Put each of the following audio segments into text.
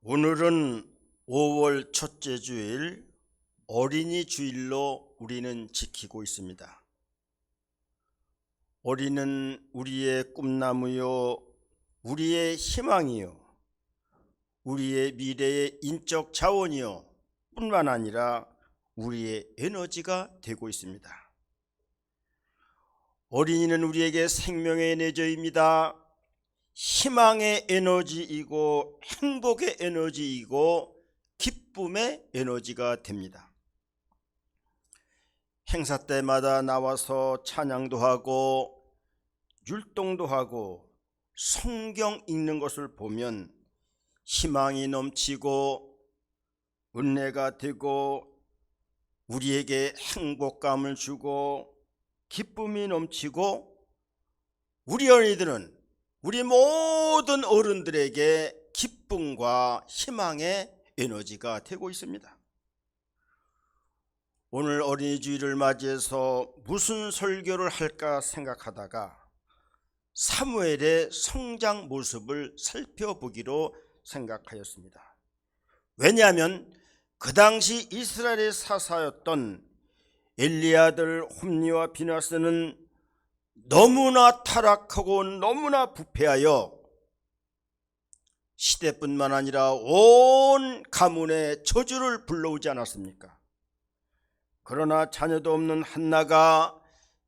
오늘은 5월 첫째 주일 어린이 주일로 우리는 지키고 있습니다. 어린이는 우리의 꿈나무요, 우리의 희망이요, 우리의 미래의 인적 자원이요 뿐만 아니라 우리의 에너지가 되고 있습니다. 어린이는 우리에게 생명의 에너지입니다. 희망의 에너지이고 행복의 에너지이고 기쁨의 에너지가 됩니다. 행사 때마다 나와서 찬양도 하고 율동도 하고 성경 읽는 것을 보면 희망이 넘치고 은혜가 되고 우리에게 행복감을 주고 기쁨이 넘치고 우리 어린이들은 우리 모든 어른들에게 기쁨과 희망의 에너지가 되고 있습니다. 오늘 어린이 주일을 맞이해서 무슨 설교를 할까 생각하다가 사무엘의 성장 모습을 살펴보기로 생각하였습니다. 왜냐하면 그 당시 이스라엘의 사사였던 엘리 아들 홈니와 비나스는 너무나 타락하고 너무나 부패하여 시대뿐만 아니라 온 가문에 저주를 불러오지 않았습니까? 그러나 자녀도 없는 한나가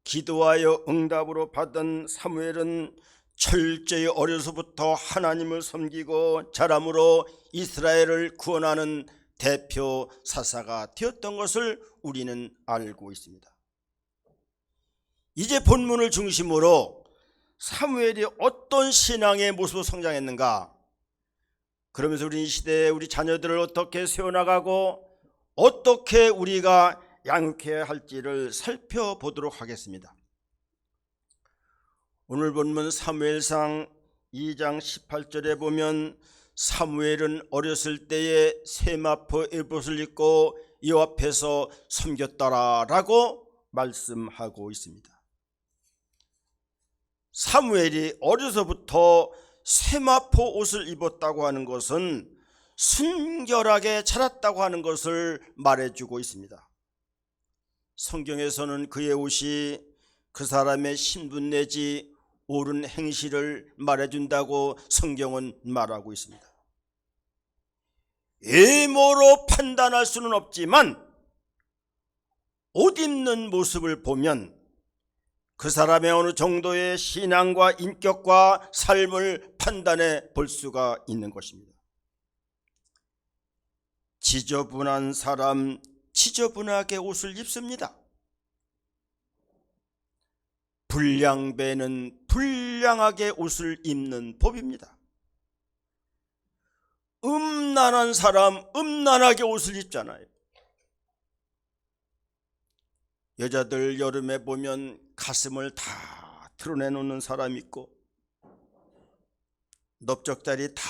기도하여 응답으로 받은 사무엘은 철저히 어려서부터 하나님을 섬기고 자람으로 이스라엘을 구원하는 대표 사사가 되었던 것을 우리는 알고 있습니다. 이제 본문을 중심으로 사무엘이 어떤 신앙의 모습으로 성장했는가, 그러면서 우리 이 시대에 우리 자녀들을 어떻게 세워나가고 어떻게 우리가 양육해야 할지를 살펴보도록 하겠습니다. 오늘 본문 사무엘상 2장 18절에 보면 사무엘은 어렸을 때에 세마포 에봇을 입고 여호와 앞에서 섬겼더라라고 말씀하고 있습니다. 사무엘이 어려서부터 세마포 옷을 입었다고 하는 것은 순결하게 자랐다고 하는 것을 말해주고 있습니다. 성경에서는 그의 옷이 그 사람의 신분 내지 옳은 행실을 말해준다고 성경은 말하고 있습니다. 외모로 판단할 수는 없지만 옷 입는 모습을 보면 그 사람의 어느 정도의 신앙과 인격과 삶을 판단해 볼 수가 있는 것입니다. 지저분한 사람 지저분하게 옷을 입습니다. 불량배는 불량하게 옷을 입는 법입니다. 음란한 사람 음란하게 옷을 입잖아요. 여자들 여름에 보면 가슴을 다 드러내놓는 사람이 있고 넓적다리 다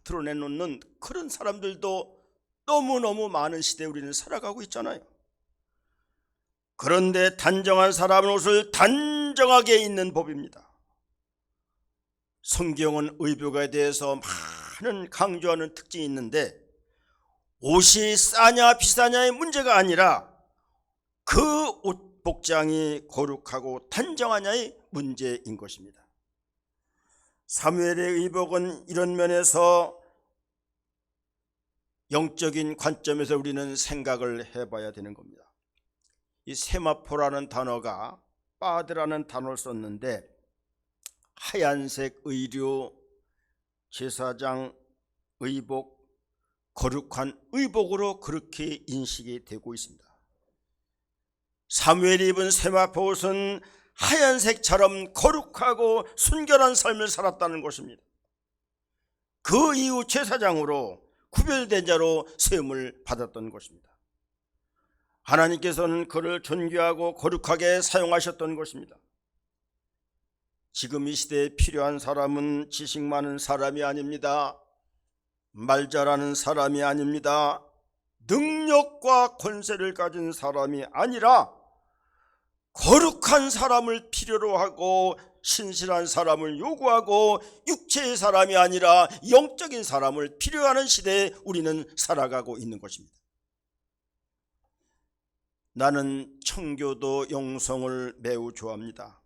드러내놓는 그런 사람들도 너무너무 많은 시대에 우리는 살아가고 있잖아요. 그런데 단정한 사람은 옷을 단정하게 입는 법입니다. 성경은 의복에 대해서 많은 강조하는 특징이 있는데 옷이 싸냐 비싸냐의 문제가 아니라 그 옷 복장이 거룩하고 단정하냐의 문제인 것입니다. 사무엘의 의복은 이런 면에서 영적인 관점에서 우리는 생각을 해봐야 되는 겁니다. 이 세마포라는 단어가 빠드라는 단어를 썼는데 하얀색 의류, 제사장 의복, 거룩한 의복으로 그렇게 인식이 되고 있습니다. 사무엘이 입은 세마포 옷은 하얀색처럼 거룩하고 순결한 삶을 살았다는 것입니다. 그 이후 제사장으로 구별된 자로 세움을 받았던 것입니다. 하나님께서는 그를 존귀하고 거룩하게 사용하셨던 것입니다. 지금 이 시대에 필요한 사람은 지식 많은 사람이 아닙니다. 말 잘하는 사람이 아닙니다. 능력과 권세를 가진 사람이 아니라 거룩한 사람을 필요로 하고 신실한 사람을 요구하고 육체의 사람이 아니라 영적인 사람을 필요하는 시대에 우리는 살아가고 있는 것입니다. 나는 청교도 영성을 매우 좋아합니다.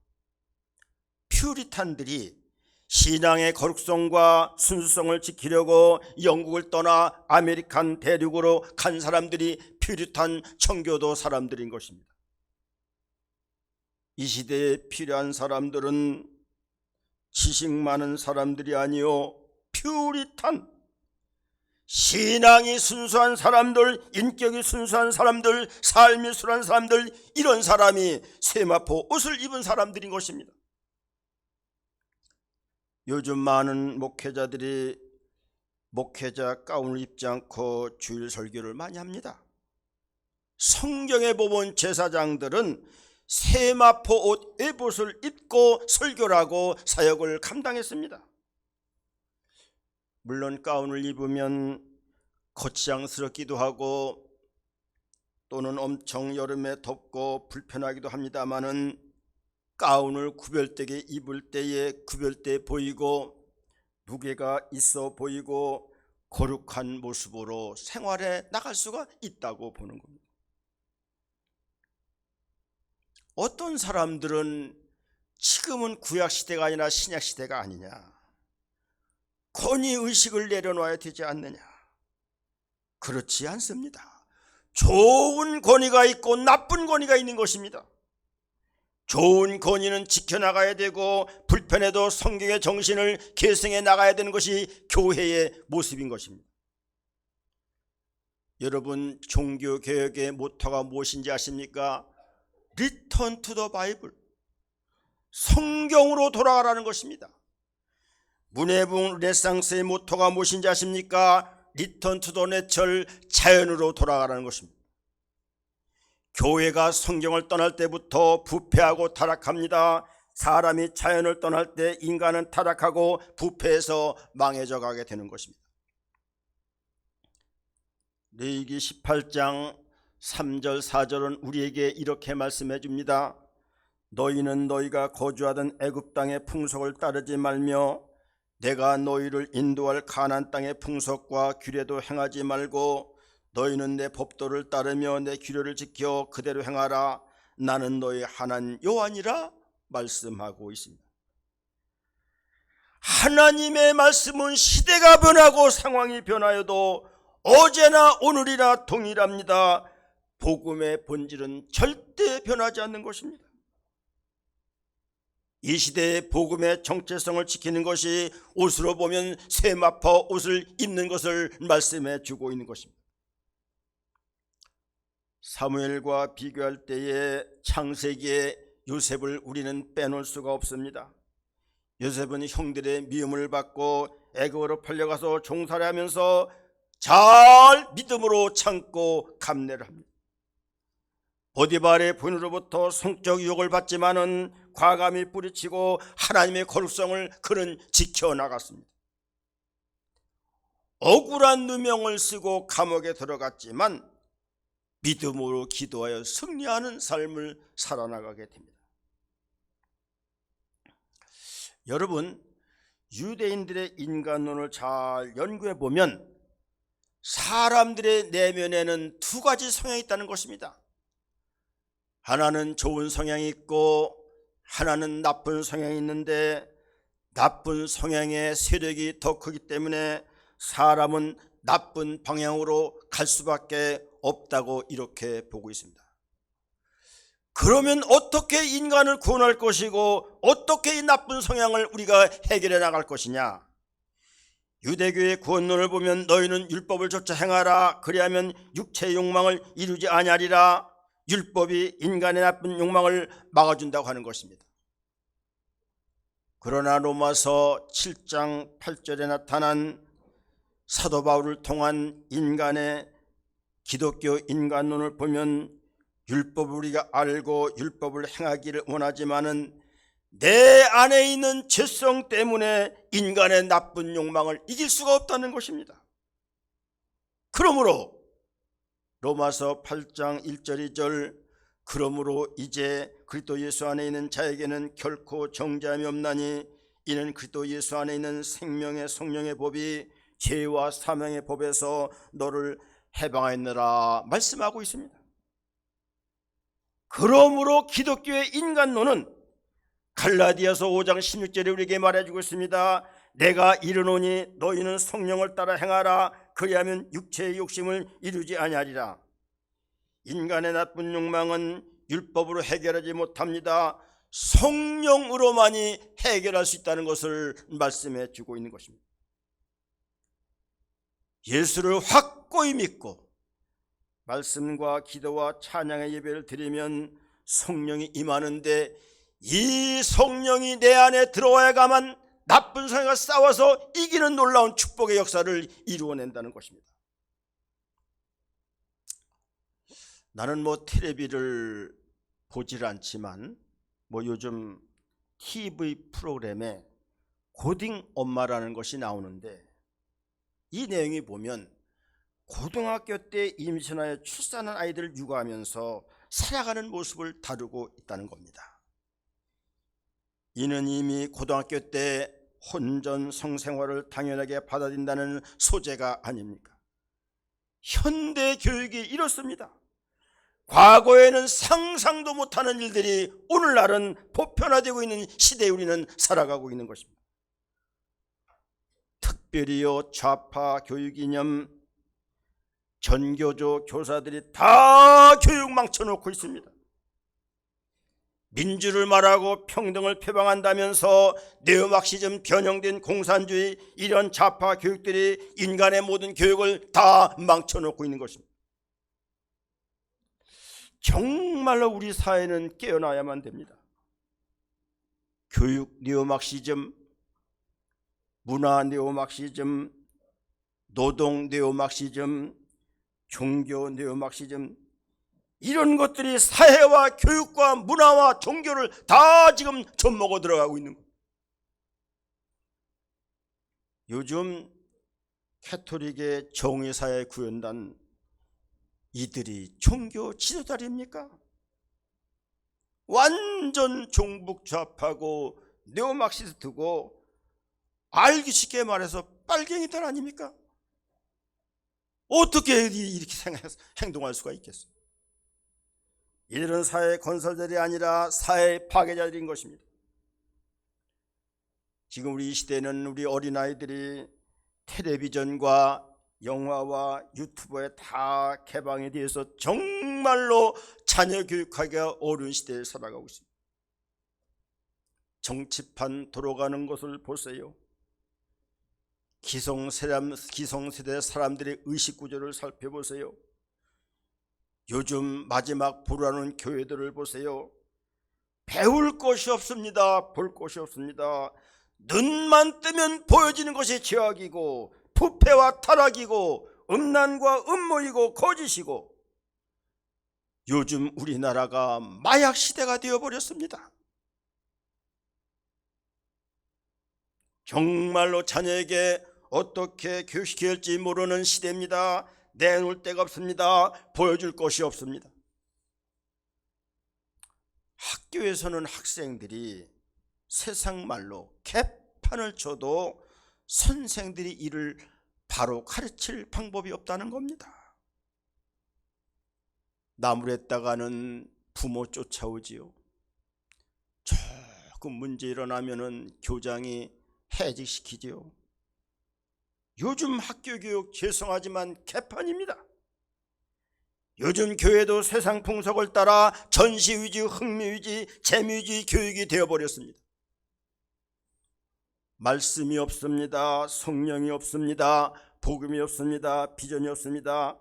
퓨리탄들이 신앙의 거룩성과 순수성을 지키려고 영국을 떠나 아메리칸 대륙으로 간 사람들이 퓨리탄 청교도 사람들인 것입니다. 이 시대에 필요한 사람들은 지식 많은 사람들이 아니요 퓨리탄, 신앙이 순수한 사람들, 인격이 순수한 사람들, 삶이 순한 사람들, 이런 사람이 세마포 옷을 입은 사람들인 것입니다. 요즘 많은 목회자들이 목회자 가운을 입지 않고 주일 설교를 많이 합니다. 성경에 보면 제사장들은 세마포 옷, 에봇을 입고 설교를 하고 사역을 감당했습니다. 물론 가운을 입으면 거치장스럽기도 하고 또는 엄청 여름에 덥고 불편하기도 합니다마는 가운을 구별되게 입을 때에 구별돼 보이고 무게가 있어 보이고 거룩한 모습으로 생활에 나갈 수가 있다고 보는 겁니다. 어떤 사람들은 지금은 구약시대가 아니라 신약시대가 아니냐, 권위의식을 내려놔야 되지 않느냐. 그렇지 않습니다. 좋은 권위가 있고 나쁜 권위가 있는 것입니다. 좋은 권위는 지켜나가야 되고 불편해도 성경의 정신을 계승해 나가야 되는 것이 교회의 모습인 것입니다. 여러분, 종교개혁의 모토가 무엇인지 아십니까? Return to the Bible, 성경으로 돌아가라는 것입니다. 문해붕 르네상스의 모토가 무엇인지 아십니까? Return to the Nature, 자연으로 돌아가라는 것입니다. 교회가 성경을 떠날 때부터 부패하고 타락합니다. 사람이 자연을 떠날 때 인간은 타락하고 부패해서 망해져 가게 되는 것입니다. 레위기 18장 3절 4절은 우리에게 이렇게 말씀해 줍니다. 너희는 너희가 거주하던 애굽 땅의 풍속을 따르지 말며 내가 너희를 인도할 가나안 땅의 풍속과 규례도 행하지 말고 너희는 내 법도를 따르며 내 규례를 지켜 그대로 행하라. 나는 너희 하나님 여호와니라 말씀하고 있습니다. 하나님의 말씀은 시대가 변하고 상황이 변하여도 어제나 오늘이나 동일합니다. 복음의 본질은 절대 변하지 않는 것입니다. 이 시대의 복음의 정체성을 지키는 것이 옷으로 보면 세마포 옷을 입는 것을 말씀해 주고 있는 것입니다. 사무엘과 비교할 때에 창세기에 요셉을 우리는 빼놓을 수가 없습니다. 요셉은 형들의 미움을 받고 애굽으로 팔려가서 종살이 하면서 잘 믿음으로 참고 감내를 합니다. 보디발의 부인으로부터 성적 유혹을 받지만은 과감히 뿌리치고 하나님의 거룩성을 그는 지켜나갔습니다. 억울한 누명을 쓰고 감옥에 들어갔지만 믿음으로 기도하여 승리하는 삶을 살아나가게 됩니다. 여러분, 유대인들의 인간론을 잘 연구해 보면 사람들의 내면에는 두 가지 성향이 있다는 것입니다. 하나는 좋은 성향이 있고 하나는 나쁜 성향이 있는데, 나쁜 성향의 세력이 더 크기 때문에 사람은 나쁜 방향으로 갈 수밖에 없다고 이렇게 보고 있습니다. 그러면 어떻게 인간을 구원할 것이고 어떻게 이 나쁜 성향을 우리가 해결해 나갈 것이냐? 유대교의 구원론을 보면 너희는 율법을 좇아 행하라. 그리하면 육체의 욕망을 이루지 아니하리라. 율법이 인간의 나쁜 욕망을 막아준다고 하는 것입니다. 그러나 로마서 7장 8절에 나타난 사도 바울을 통한 인간의 기독교 인간론을 보면 율법을 우리가 알고 율법을 행하기를 원하지만은 내 안에 있는 죄성 때문에 인간의 나쁜 욕망을 이길 수가 없다는 것입니다. 그러므로 로마서 8장 1절 2절 그러므로 이제 그리스도 예수 안에 있는 자에게는 결코 정죄함이 없나니 이는 그리스도 예수 안에 있는 생명의 성령의 법이 죄와 사망의 법에서 너를 해방하였느라 말씀하고 있습니다. 그러므로 기독교의 인간론은 갈라디아서 5장 16절에 우리에게 말해주고 있습니다. 내가 이르노니 너희는 성령을 따라 행하라. 그리하면 육체의 욕심을 이루지 아니하리라. 인간의 나쁜 욕망은 율법으로 해결하지 못합니다. 성령으로만이 해결할 수 있다는 것을 말씀해 주고 있는 것입니다. 예수를 확고히 믿고 말씀과 기도와 찬양의 예배를 드리면 성령이 임하는데, 이 성령이 내 안에 들어와야만 나쁜 성령과 싸워서 이기는 놀라운 축복의 역사를 이루어낸다는 것입니다. 나는 텔레비를 보질 않지만 요즘 TV 프로그램에 고딩 엄마라는 것이 나오는데, 이 내용이 보면 고등학교 때 임신하여 출산한 아이들을 육아하면서 살아가는 모습을 다루고 있다는 겁니다. 이는 이미 고등학교 때 혼전 성생활을 당연하게 받아들인다는 소재가 아닙니까? 현대 교육이 이렇습니다. 과거에는 상상도 못하는 일들이 오늘날은 보편화되고 있는 시대에 우리는 살아가고 있는 것입니다. 특별히요, 좌파 교육 이념, 전교조 교사들이 다 교육 망쳐놓고 있습니다. 민주를 말하고 평등을 표방한다면서 네오막시즘 변형된 공산주의, 이런 좌파 교육들이 인간의 모든 교육을 다 망쳐놓고 있는 것입니다. 정말로 우리 사회는 깨어나야만 됩니다. 교육 네오막시즘, 문화 네오막시즘, 노동 네오막시즘, 종교 네오막시즘, 이런 것들이 사회와 교육과 문화와 종교를 다 지금 젖먹어 들어가고 있는 거예요. 요즘 캐톨릭의 정의사회 구현단, 이들이 종교 지도자입니까? 완전 종북 좌파고 네오막시스트고, 알기 쉽게 말해서 빨갱이들 아닙니까? 어떻게 이렇게 행동할 수가 있겠어요? 이들은 사회 건설자들이 아니라 사회 파괴자들인 것입니다. 지금 우리 시대는 우리 어린아이들이 텔레비전과 영화와 유튜브에 다 개방이 되어서 정말로 자녀 교육하기가 어려운 시대에 살아가고 있습니다. 정치판 돌아가는 것을 보세요. 기성세대 사람들의 의식구조를 살펴보세요. 요즘 마지막 보라는 교회들을 보세요. 배울 것이 없습니다. 볼 것이 없습니다. 눈만 뜨면 보여지는 것이 죄악이고 부패와 타락이고 음란과 음모이고 거짓이고, 요즘 우리나라가 마약 시대가 되어버렸습니다. 정말로 자녀에게 어떻게 교육시켜야 할지 모르는 시대입니다. 내놓을 데가 없습니다. 보여줄 것이 없습니다. 학교에서는 학생들이 세상 말로 개판을 쳐도 선생들이 이를 바로 가르칠 방법이 없다는 겁니다. 나무랬다가는 부모 쫓아오지요. 조금 문제 일어나면은 교장이 해직시키지요. 요즘 학교 교육 죄송하지만 개판입니다. 요즘 교회도 세상 풍속을 따라 전시 위주, 흥미 위주, 재미 위주 교육이 되어버렸습니다. 말씀이 없습니다. 성령이 없습니다. 복음이 없습니다. 비전이 없습니다.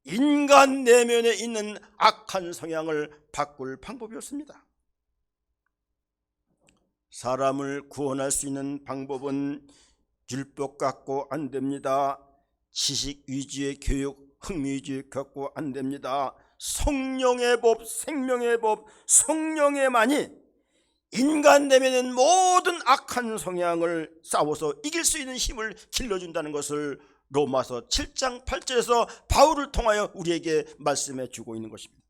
인간 내면에 있는 악한 성향을 바꿀 방법이 없습니다. 사람을 구원할 수 있는 방법은 율법 갖고 안 됩니다. 지식 위주의 교육, 흥미 위주의 교육 갖고 안 됩니다. 성령의 법, 생명의 법, 성령의만이 인간 내면의 모든 악한 성향을 싸워서 이길 수 있는 힘을 길러준다는 것을 로마서 7장 8절에서 바울을 통하여 우리에게 말씀해 주고 있는 것입니다.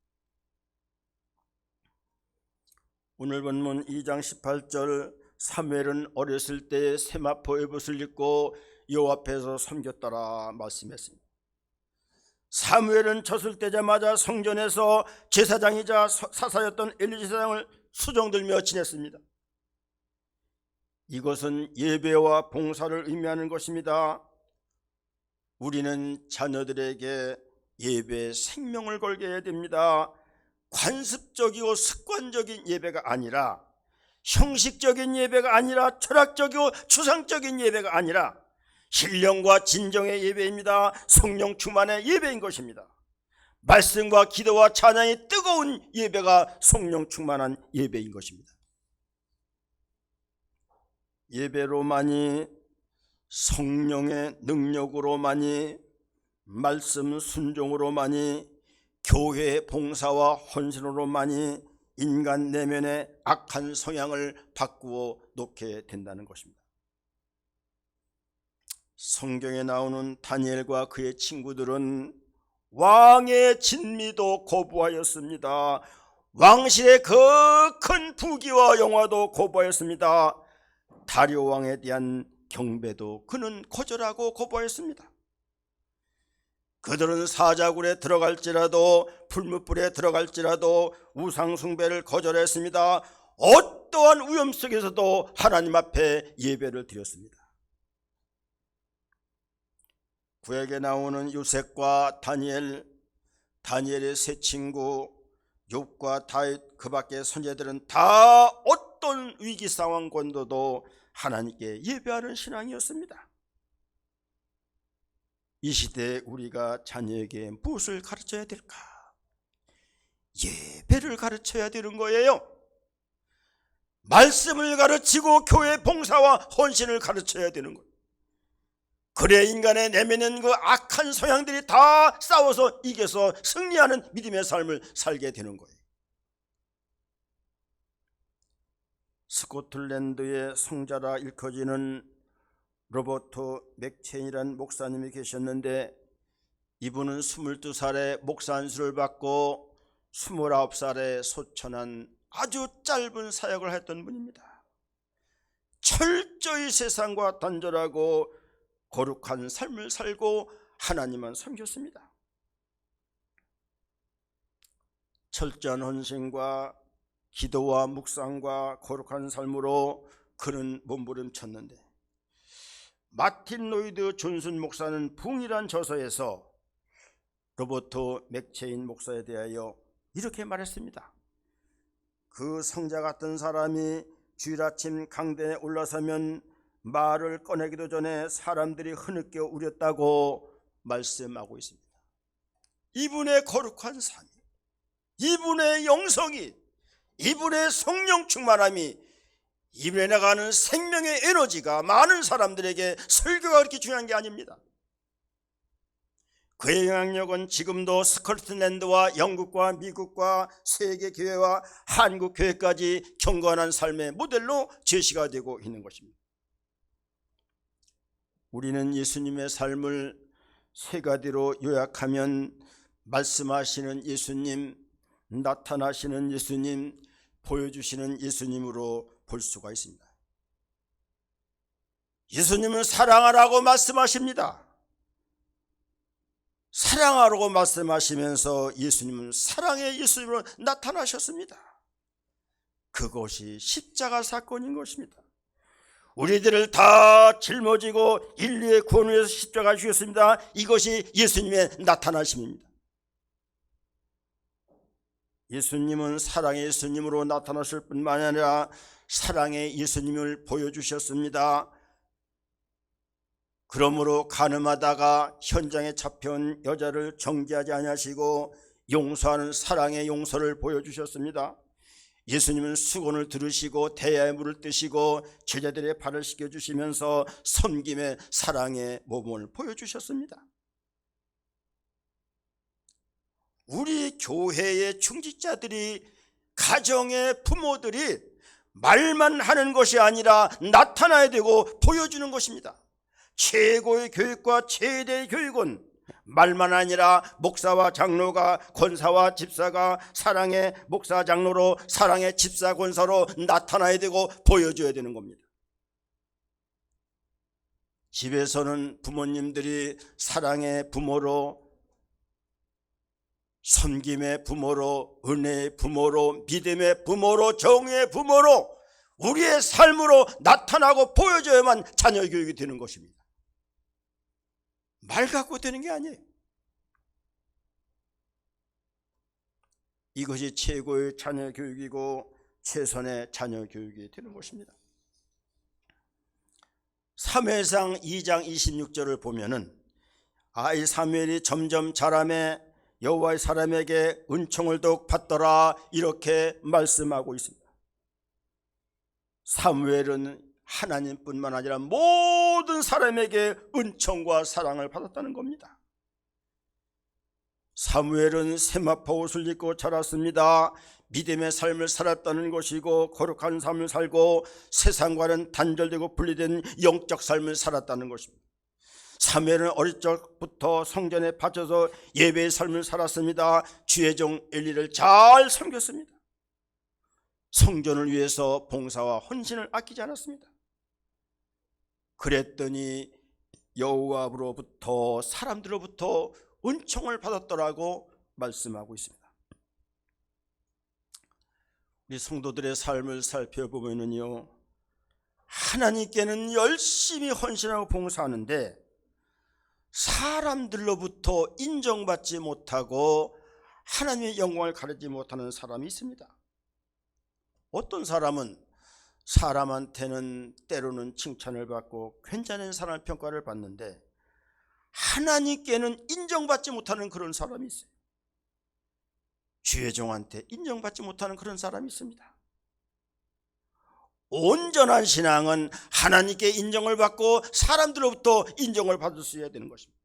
오늘 본문 2장 18절, 사무엘은 어렸을 때 세마포 에봇을 입고 여호와 앞에서 섬겼더라 말씀했습니다. 사무엘은 졌을 때자마자 성전에서 제사장이자 사사였던 엘리 제사장을 수종들며 지냈습니다. 이것은 예배와 봉사를 의미하는 것입니다. 우리는 자녀들에게 예배에 생명을 걸게 해야 됩니다. 관습적이고 습관적인 예배가 아니라, 형식적인 예배가 아니라, 철학적이고 추상적인 예배가 아니라 신령과 진정의 예배입니다. 성령 충만의 예배인 것입니다. 말씀과 기도와 찬양이 뜨거운 예배가 성령 충만한 예배인 것입니다. 예배로만이, 성령의 능력으로만이, 말씀 순종으로만이, 교회 봉사와 헌신으로만이 인간 내면의 악한 성향을 바꾸어 놓게 된다는 것입니다. 성경에 나오는 다니엘과 그의 친구들은 왕의 진미도 거부하였습니다. 왕실의 그 큰 부귀와 영화도 거부하였습니다. 다리오 왕에 대한 경배도 그는 거절하고 거부하였습니다. 그들은 사자굴에 들어갈지라도, 풀무불에 들어갈지라도 우상 숭배를 거절했습니다. 어떠한 위험 속에서도 하나님 앞에 예배를 드렸습니다. 구약에 나오는 요셉과 다니엘의 세 친구, 욥과 다윗, 그 밖의 선지자들은 다 어떤 위기 상황권도도 하나님께 예배하는 신앙이었습니다. 이 시대에 우리가 자녀에게 무엇을 가르쳐야 될까? 예배를 가르쳐야 되는 거예요. 말씀을 가르치고 교회 봉사와 헌신을 가르쳐야 되는 거예요. 그래야 인간의 내면은 그 악한 성향들이 다 싸워서 이겨서 승리하는 믿음의 삶을 살게 되는 거예요. 스코틀랜드의 성자라 일컬어지는 로버트 맥체인이라는 목사님이 계셨는데, 이분은 22살에 목사 안수를 받고 29살에 소천한 아주 짧은 사역을 했던 분입니다. 철저히 세상과 단절하고 거룩한 삶을 살고 하나님만 섬겼습니다. 철저한 헌신과 기도와 묵상과 거룩한 삶으로 그는 몸부림쳤는데, 마틴 로이드 존슨 목사는 붕이란 저서에서 로버트 맥체인 목사에 대하여 이렇게 말했습니다. 그 성자 같은 사람이 주일 아침 강단에 올라서면 말을 꺼내기도 전에 사람들이 흐느껴 울였다고 말씀하고 있습니다. 이분의 거룩한 삶, 이분의 영성이, 이분의 성령 충만함이, 이분에 나가는 생명의 에너지가 많은 사람들에게 설교가 그렇게 중요한 게 아닙니다. 그의 영향력은 지금도 스코틀랜드와 영국과 미국과 세계교회와 한국교회까지 경건한 삶의 모델로 제시가 되고 있는 것입니다. 우리는 예수님의 삶을 세 가지로 요약하면, 말씀하시는 예수님, 나타나시는 예수님, 보여주시는 예수님으로 볼 수가 있습니다. 예수님은 사랑하라고 말씀하십니다. 사랑하라고 말씀하시면서 예수님은 사랑의 예수님으로 나타나셨습니다. 그것이 십자가 사건인 것입니다. 우리들을 다 짊어지고 인류의 구원을 위해서 십자가 주셨습니다. 이것이 예수님의 나타나심입니다. 예수님은 사랑의 예수님으로 나타나실 뿐만 아니라 사랑의 예수님을 보여주셨습니다. 그러므로 가늠하다가 현장에 잡혀온 여자를 정죄하지 아니하시고 용서하는 사랑의 용서를 보여주셨습니다. 예수님은 수건을 두르시고 대야의 물을 뜨시고 제자들의 발을 씻겨주시면서 섬김의 사랑의 모범을 보여주셨습니다. 우리 교회의 중직자들이, 가정의 부모들이 말만 하는 것이 아니라 나타나야 되고 보여주는 것입니다. 최고의 교육과 최대의 교육은 말만 아니라 목사와 장로가, 권사와 집사가 사랑의 목사 장로로, 사랑의 집사 권사로 나타나야 되고 보여줘야 되는 겁니다. 집에서는 부모님들이 사랑의 부모로, 섬김의 부모로, 은혜의 부모로, 믿음의 부모로, 정의의 부모로 우리의 삶으로 나타나고 보여줘야만 자녀 교육이 되는 것입니다. 말 갖고 되는 게 아니에요. 이것이 최고의 자녀 교육이고 최선의 자녀 교육이 되는 것입니다. 사무엘상 2장 26절을 보면은 아이 사무엘이 점점 자라매 여호와의 사람에게 은총을 더욱 받더라, 이렇게 말씀하고 있습니다. 사무엘은 하나님뿐만 아니라 모든 사람에게 은총과 사랑을 받았다는 겁니다. 사무엘은 세마포 옷을 입고 자랐습니다. 믿음의 삶을 살았다는 것이고 거룩한 삶을 살고 세상과는 단절되고 분리된 영적 삶을 살았다는 것입니다. 사무엘은 어릴 적부터 성전에 바쳐서 예배의 삶을 살았습니다. 주의 종 엘리를 잘 섬겼습니다. 성전을 위해서 봉사와 헌신을 아끼지 않았습니다. 그랬더니 여호와로부터, 사람들로부터 은총을 받았더라고 말씀하고 있습니다. 우리 성도들의 삶을 살펴보면요, 하나님께는 열심히 헌신하고 봉사하는데 사람들로부터 인정받지 못하고 하나님의 영광을 가리지 못하는 사람이 있습니다. 어떤 사람은 사람한테는 때로는 칭찬을 받고 괜찮은 사람 평가를 받는데 하나님께는 인정받지 못하는 그런 사람이 있어요. 주의 종한테 인정받지 못하는 그런 사람이 있습니다. 온전한 신앙은 하나님께 인정을 받고 사람들로부터 인정을 받을 수 있어야 되는 것입니다.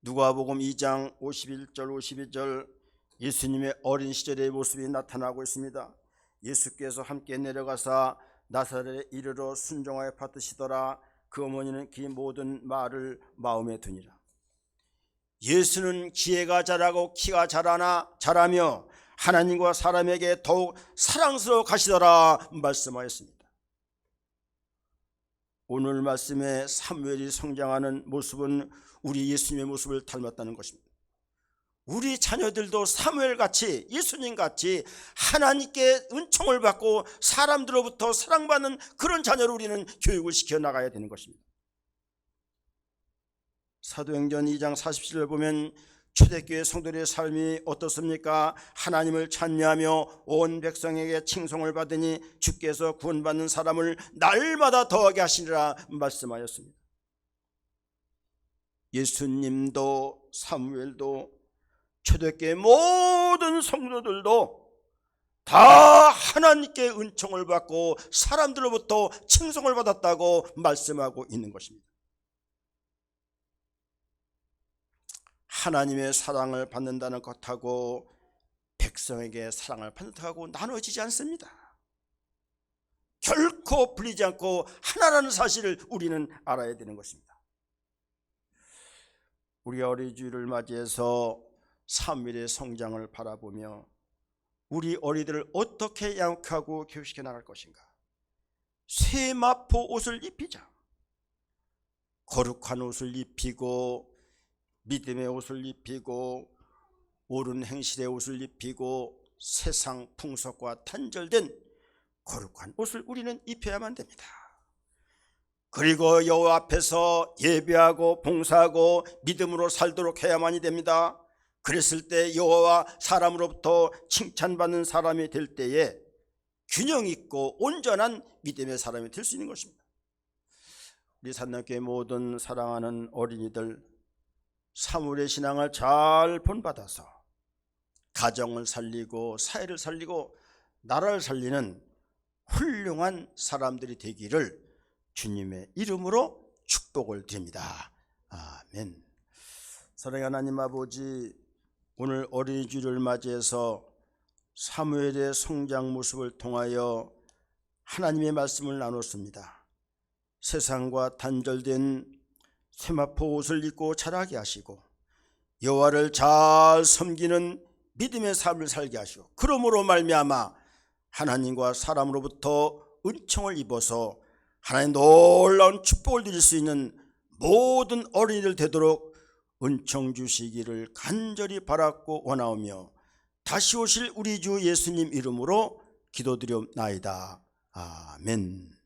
누가복음 2장 51절 52절 예수님의 어린 시절의 모습이 나타나고 있습니다. 예수께서 함께 내려가사 나사렛에 이르러 순종하여 받으시더라. 그 어머니는 그 모든 말을 마음에 두니라. 예수는 지혜가 자라고 키가 자라며 하나님과 사람에게 더욱 사랑스러워 가시더라 말씀하였습니다. 오늘 말씀에 사무엘이 성장하는 모습은 우리 예수님의 모습을 닮았다는 것입니다. 우리 자녀들도 사무엘같이, 예수님같이 하나님께 은총을 받고 사람들로부터 사랑받는 그런 자녀로 우리는 교육을 시켜나가야 되는 것입니다. 사도행전 2장 47절을 보면 초대교회 성도들의 삶이 어떻습니까? 하나님을 찬미하며 온 백성에게 칭송을 받으니 주께서 구원받는 사람을 날마다 더하게 하시리라 말씀하였습니다. 예수님도 사무엘도 초대교회 모든 성도들도 다 하나님께 은총을 받고 사람들로부터 칭송을 받았다고 말씀하고 있는 것입니다. 하나님의 사랑을 받는다는 것하고 백성에게 사랑을 받는 것하고 나눠지지 않습니다. 결코 불리지 않고 하나라는 사실을 우리는 알아야 되는 것입니다. 우리 어린이 주일을 맞이해서 사무엘의 성장을 바라보며 우리 어린이들을 어떻게 양육하고 교육시켜 나갈 것인가. 세마포 옷을 입히자. 거룩한 옷을 입히고 믿음의 옷을 입히고 옳은 행실의 옷을 입히고 세상 풍속과 단절된 거룩한 옷을 우리는 입혀야만 됩니다. 그리고 여호와 앞에서 예배하고 봉사하고 믿음으로 살도록 해야만이 됩니다. 그랬을 때 여호와와 사람으로부터 칭찬받는 사람이 될 때에 균형 있고 온전한 믿음의 사람이 될 수 있는 것입니다. 우리 산남교회 모든 사랑하는 어린이들, 사무엘의 신앙을 잘 본받아서 가정을 살리고 사회를 살리고 나라를 살리는 훌륭한 사람들이 되기를 주님의 이름으로 축복을 드립니다. 아멘. 사랑하는 하나님 아버지, 오늘 어린이 주일을 맞이해서 사무엘의 성장 모습을 통하여 하나님의 말씀을 나눴습니다. 세상과 단절된 세마포 옷을 입고 자라게 하시고 여호와를 잘 섬기는 믿음의 삶을 살게 하시고 그러므로 말미암아 하나님과 사람으로부터 은총을 입어서 하나님의 놀라운 축복을 드릴 수 있는 모든 어린이들 되도록 은총 주시기를 간절히 바랐고 원하오며 다시 오실 우리 주 예수님 이름으로 기도드리옵나이다. 아멘.